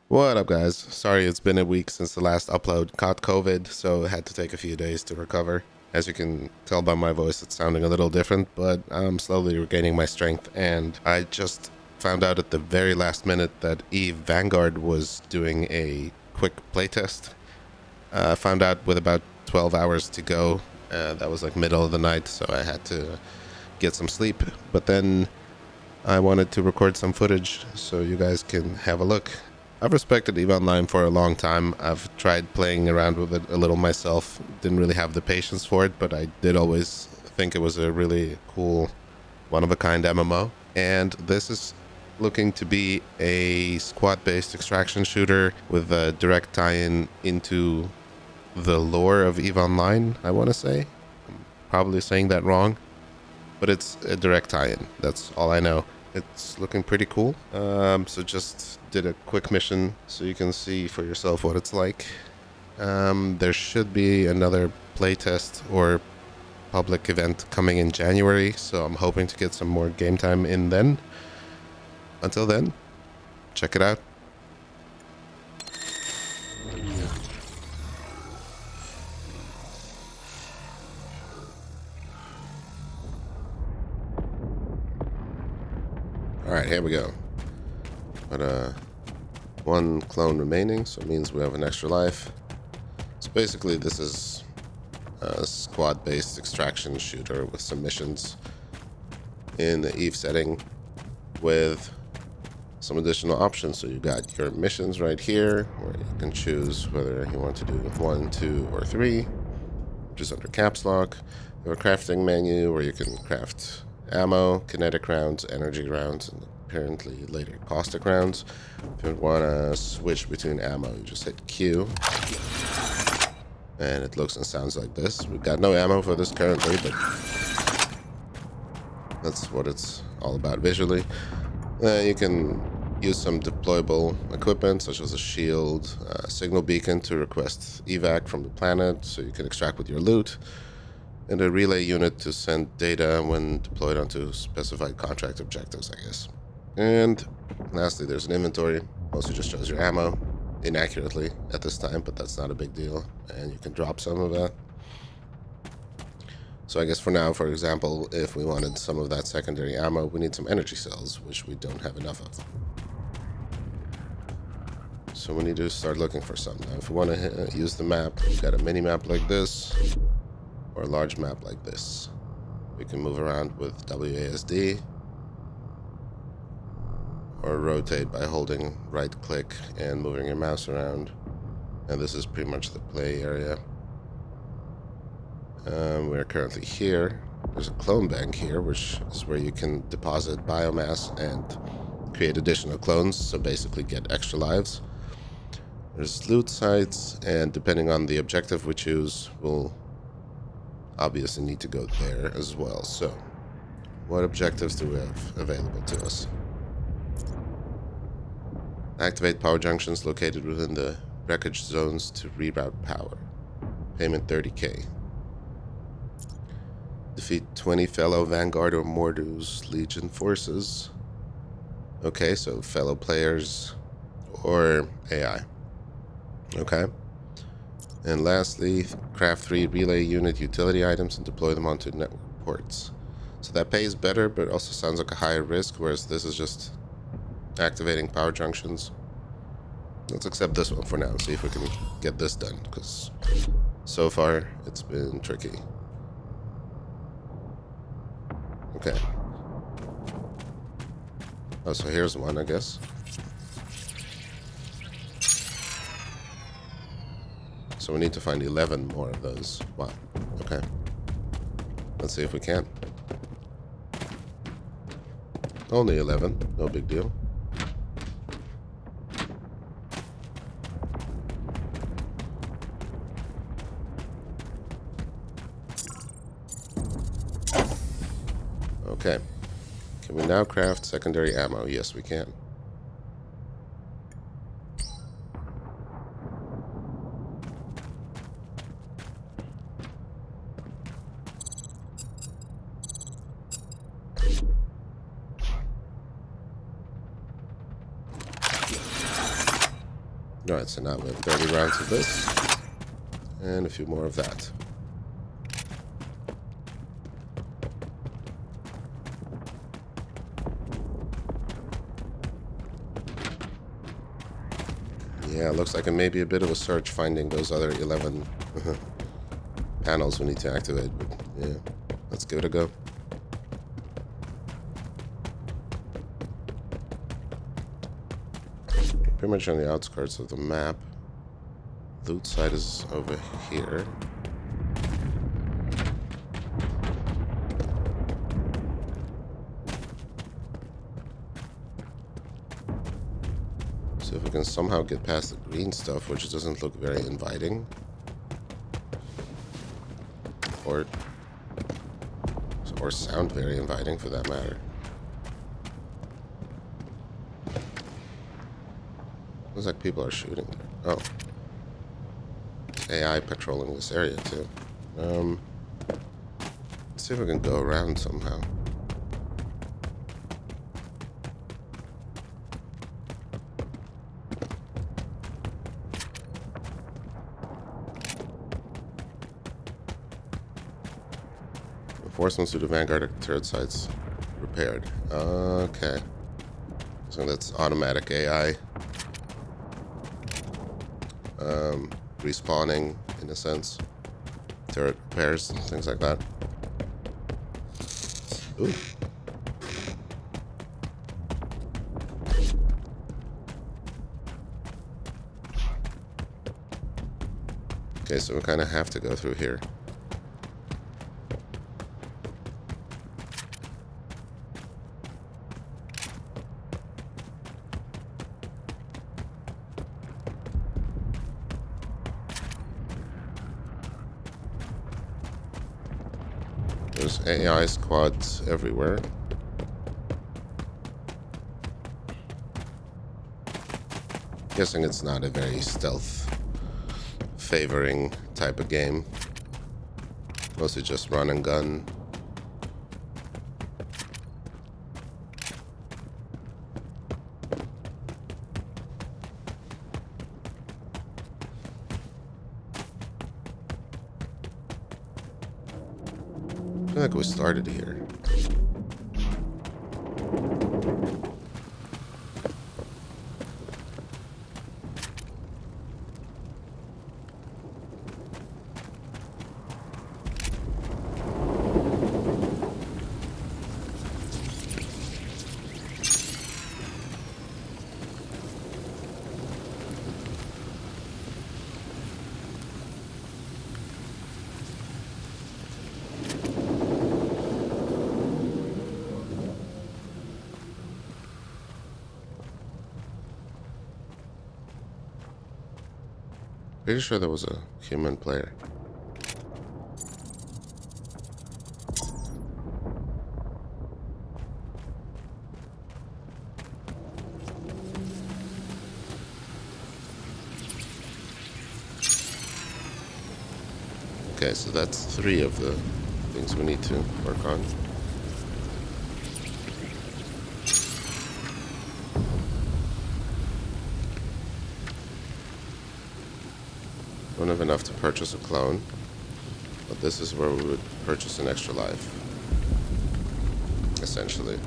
What up, guys? Sorry it's been a week since the last upload. Caught COVID, so had to take a few days to recover. As you can tell by my voice, it's sounding a little different, but I'm slowly regaining my strength, and I just found out at the very last minute that EVE Vanguard was doing a quick playtest. Found out with about 12 hours to go. That was like middle of the night, so I had to get some sleep. But then I wanted to record some footage so you guys can have a look. I've respected EVE Online for a long time. I've tried playing around with it a little myself. Didn't really have the patience for it, but I did always think it was a really cool, one-of-a-kind MMO. And this is looking to be a squad-based extraction shooter with a direct tie-in into the lore of EVE Online, I want to say. I'm probably saying that wrong, but it's a direct tie-in. That's all I know. It's looking pretty cool. So just did a quick mission so you can see for yourself what it's like. There should be another playtest or public event coming in January, so I'm hoping to get some more game time in then. Until then, check it out. Alright, here we go. But one clone remaining, so it means we have an extra life. So basically this is a squad-based extraction shooter with some missions in the EVE setting with some additional options. So you got your missions right here where you can choose whether you want to do 1, 2, or 3, which is under caps lock. You have a crafting menu where you can craft ammo, kinetic rounds, energy rounds, and apparently later caustic rounds. If you want to switch between ammo, you just hit Q. And it looks and sounds like this. We've got no ammo for this currently, but that's what it's all about visually. You can use some deployable equipment, such as a shield, signal beacon to request evac from the planet, so you can extract with your loot, and a relay unit to send data when deployed onto specified contract objectives, I guess. And lastly, there's an inventory. Mostly just shows your ammo inaccurately at this time, but that's not a big deal, and you can drop some of that. So I guess for now, for example, if we wanted some of that secondary ammo, we need some energy cells, which we don't have enough of. So we need to start looking for some. Now, if we want to use the map, we've got a mini map like this, or a large map like this. We can move around with WASD, or rotate by holding right click and moving your mouse around. And this is pretty much the play area. We're currently here. There's a clone bank here, which is where you can deposit biomass and create additional clones, so basically get extra lives. There's loot sites, and depending on the objective we choose, we'll obviously need to go there as well. So what objectives do we have available to us? Activate power junctions located within the wreckage zones to reroute power. Payment 30k. Defeat 20 fellow Vanguard or Mordu's Legion forces. Okay, so fellow players or AI. Okay. And lastly, craft 3 relay unit utility items and deploy them onto network ports. So that pays better, but also sounds like a higher risk, whereas this is just activating power junctions. Let's accept this one for now and see if we can get this done, because so far it's been tricky. Okay. Oh, so here's one, I guess. So we need to find 11 more of those. Wow. Okay. Let's see if we can. Only 11. No big deal. Okay. Can we now craft secondary ammo? Yes, we can. Alright, so now we have 30 rounds of this. And a few more of that. Yeah, looks like it may be a bit of a search finding those other 11 panels we need to activate. But yeah, let's give it a go. Pretty much on the outskirts of the map. Loot side is over here. See if we can somehow get past the green stuff, which doesn't look very inviting. Or sound very inviting for that matter. Looks like people are shooting there. Oh. AI patrolling this area too. Let's see if we can go around somehow. Enforcements to the Vanguard turret sites repaired. Okay. So that's automatic AI. Respawning, in a sense. Turret repairs and things like that. Ooh. Okay, so we kind of have to go through here. There's AI squads everywhere. Guessing it's not a very stealth favoring type of game. Mostly just run and gun. I feel like we started here. Pretty sure there was a human player. Okay, so that's 3 of the things we need to work on. Don't have enough to purchase a clone, but this is where we would purchase an extra life, essentially.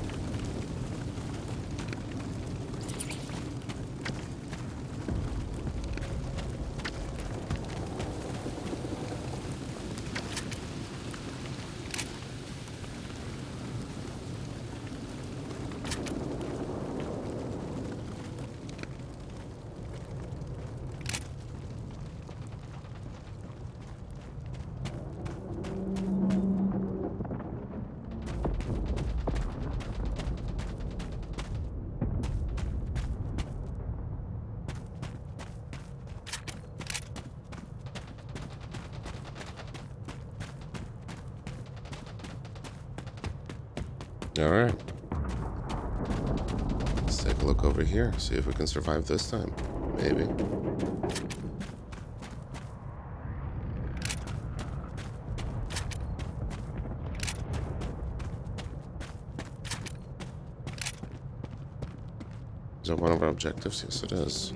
Alright. Let's take a look over here, see if we can survive this time. Maybe. Is that one of our objectives? Yes, it is.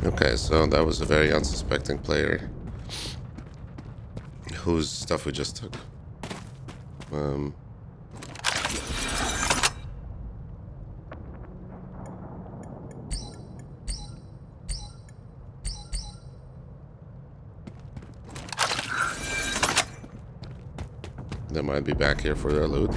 Okay, so that was a very unsuspecting player whose stuff we just took. They might be back here for their loot.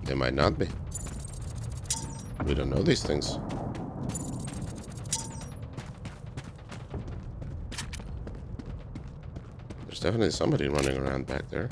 They might not be. We don't know these things. There's definitely somebody running around back there.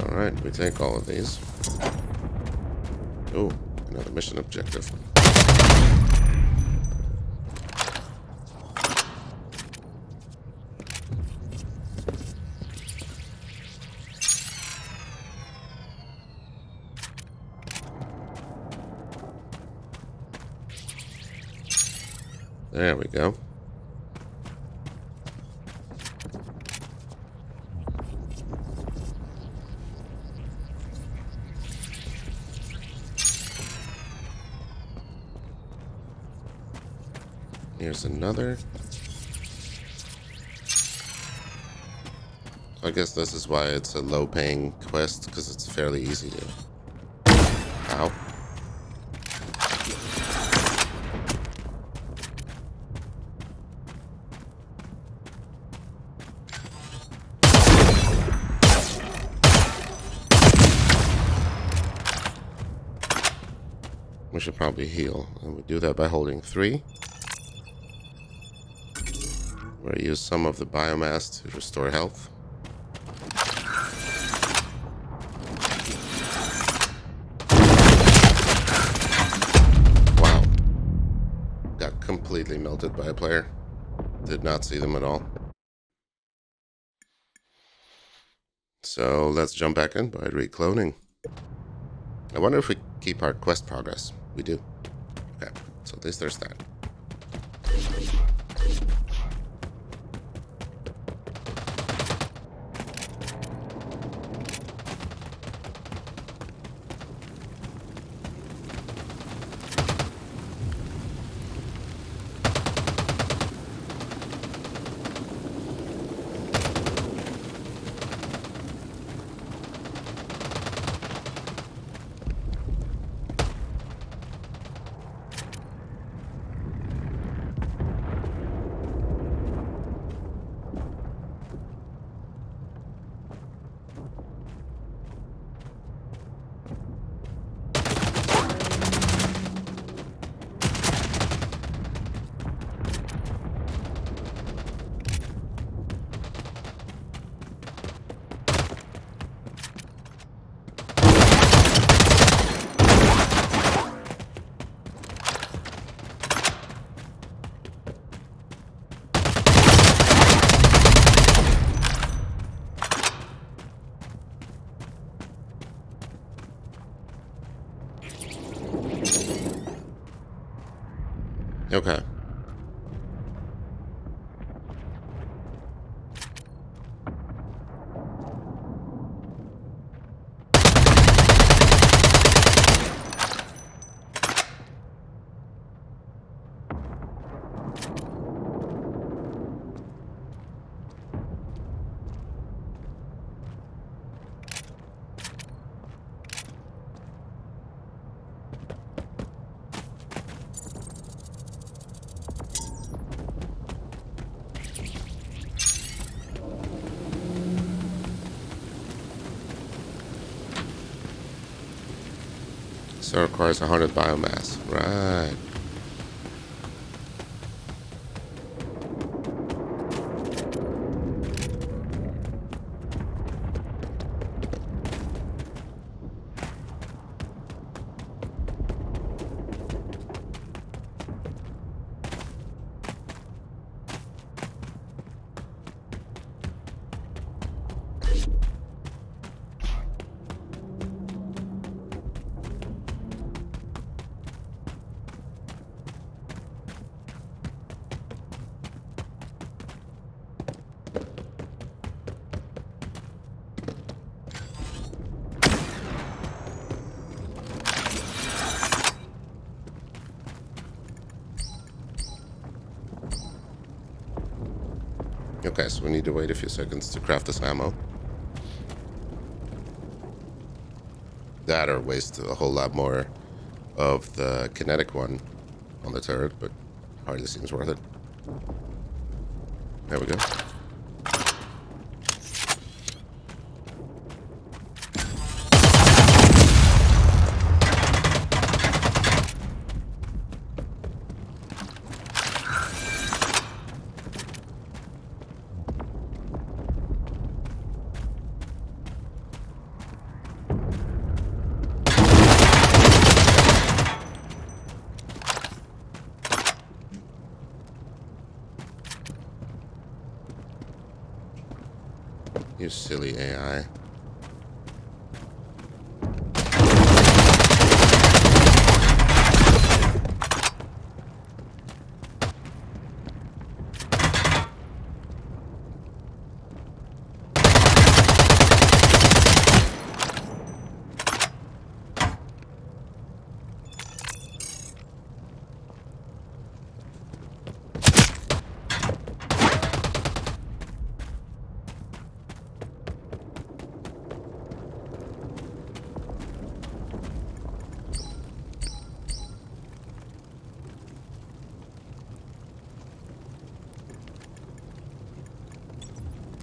Alright, we take all of these. Oh, another mission objective. There we go. Here's another. I guess this is why it's a low-paying quest, because it's fairly easy to... Ow. We should probably heal, and we do that by holding 3. Where I use some of the biomass to restore health. Wow. Got completely melted by a player. Did not see them at all. So let's jump back in by recloning. I wonder if we keep our quest progress. We do. Okay, so at least there's that. Okay. So it requires 100 biomass. Right. Okay, so we need to wait a few seconds to craft this ammo. That or waste a whole lot more of the kinetic one on the turret, but hardly seems worth it. There we go. You silly AI.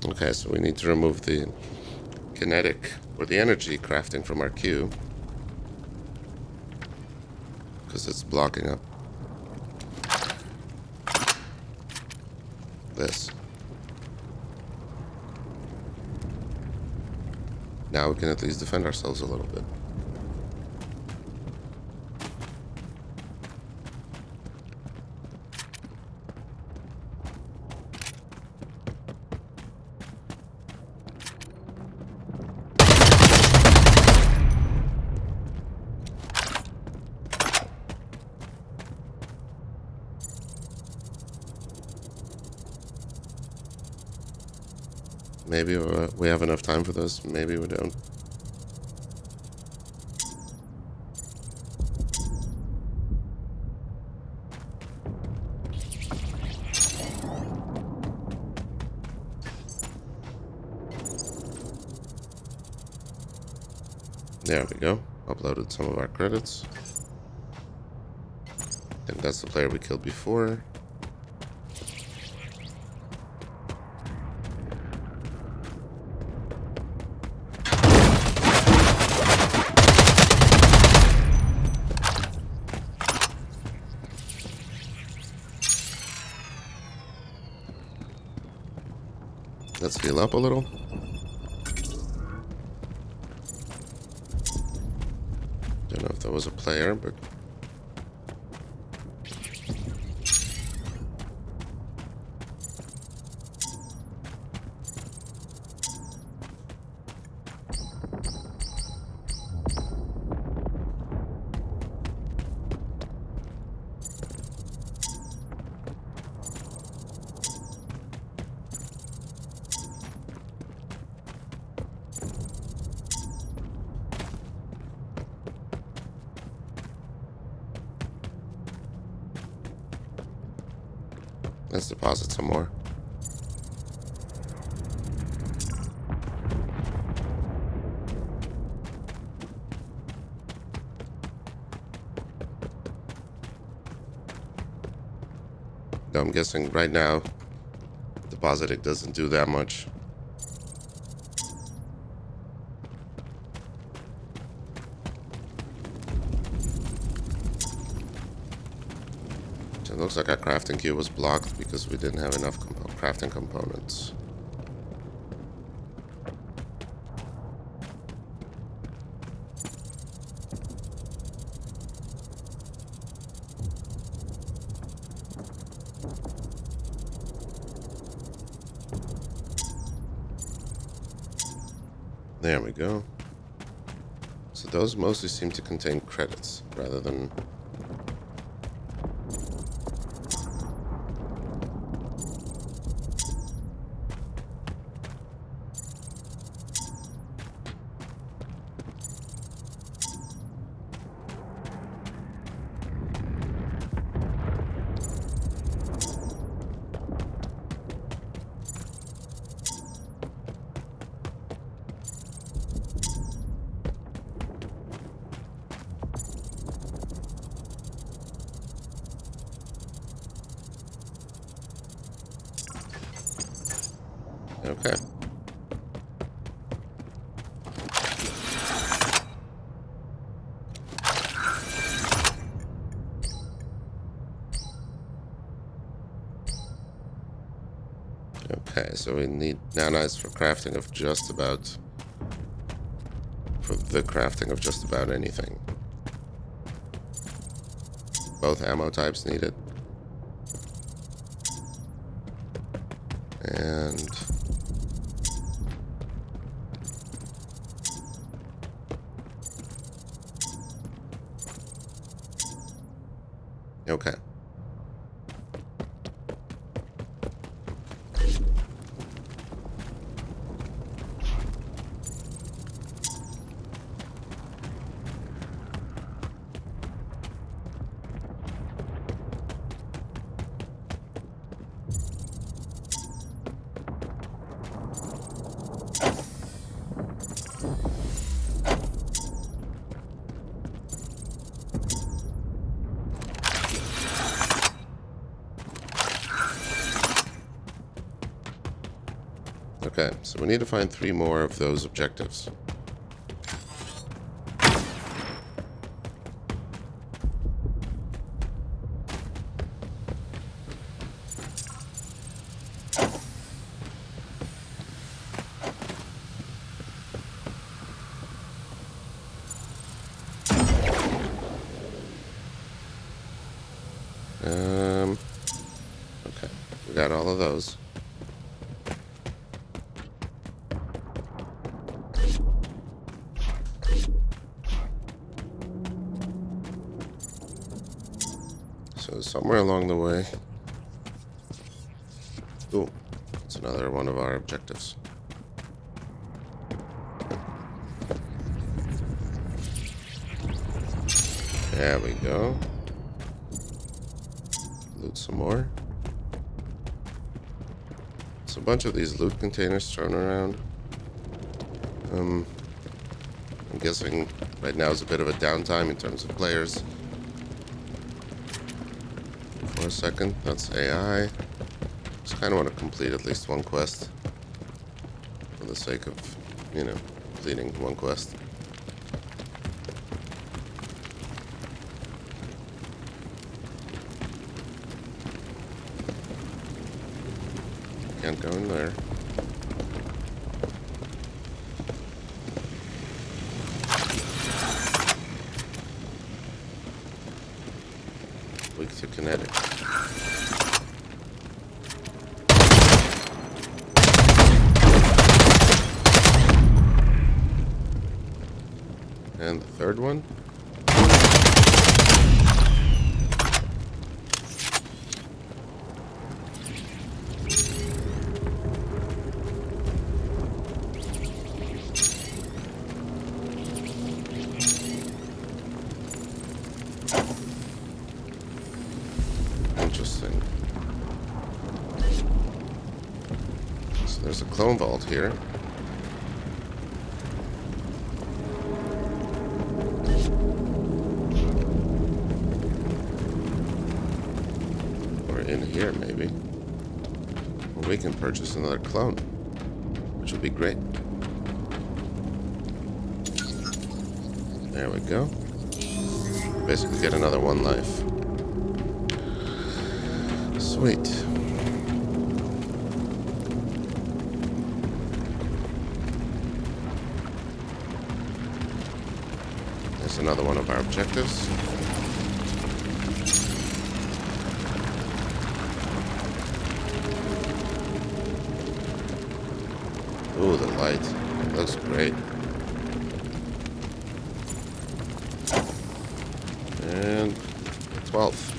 Okay, so we need to remove the kinetic or the energy crafting from our queue because it's blocking up this. Now we can at least defend ourselves a little bit. Maybe we have enough time for this. Maybe we don't. There we go. Uploaded some of our credits. I think that's the player we killed before. Let's heal up a little. Don't know if that was a player, but let's deposit some more. Now I'm guessing right now depositing doesn't do that much. It looks like our crafting queue was blocked because we didn't have enough crafting components. There we go. So those mostly seem to contain credits rather than... Okay. Okay, so we need nanites for crafting of just about... for the crafting of just about anything. Both ammo types needed. And... okay. Okay, so we need to find 3 more of those objectives. Okay, we got all of those. So somewhere along the way... Ooh, that's another one of our objectives. There we go. Loot some more. So a bunch of these loot containers thrown around. I'm guessing right now is a bit of a downtime in terms of players. For a second, that's AI. Just kind of want to complete at least one quest. For the sake of, you know, completing one quest. Can't go in there. Weak to kinetic. And the third one. Interesting. So there's a clone vault here. Or in here, maybe. Or we can purchase another clone, which would be great. There we go. Basically get another 1 life. Sweet. There's another one of our objectives. Ooh, the light. It looks great. And 12.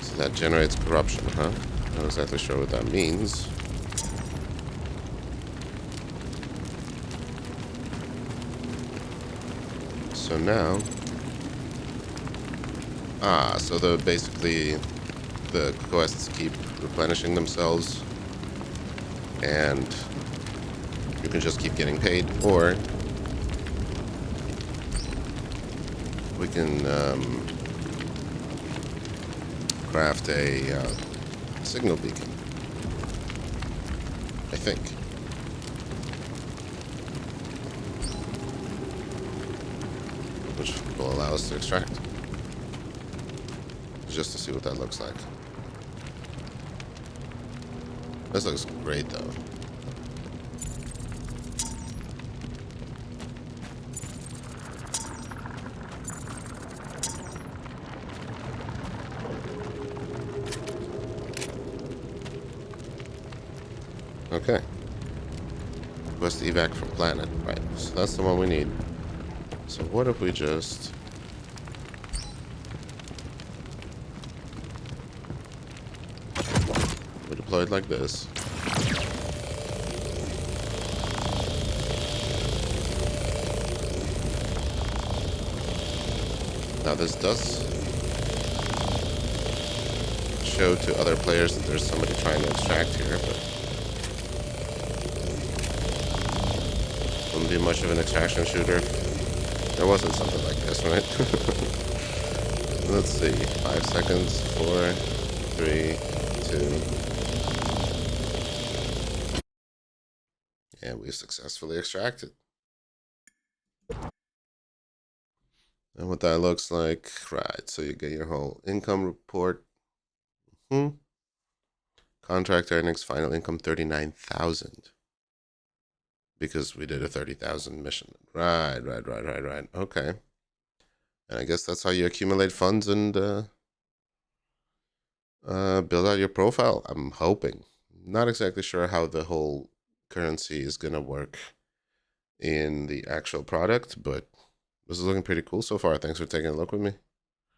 So that generates corruption, huh? Not exactly sure what that means. So now... so basically the quests keep replenishing themselves, and you can just keep getting paid, or we can craft a signal beacon, I think. Which will allow us to extract. Just to see what that looks like. This looks great, though. Okay. Request evac from planet. Right. So that's the one we need. So what if we just... we deploy it like this. Now this does show to other players that there's somebody trying to extract here, but wouldn't be much of an extraction shooter if there wasn't something like this, right? Let's see. 5 seconds. 4, 3, 2. And we successfully extracted. And what that looks like, right? So you get your whole income report. Contract earnings, final income 39,000. Because we did a 30,000 mission. Right. Okay. And I guess that's how you accumulate funds and build out your profile. I'm hoping. Not exactly sure how the whole currency is gonna work in the actual product, but this is looking pretty cool so far. Thanks for taking a look with me.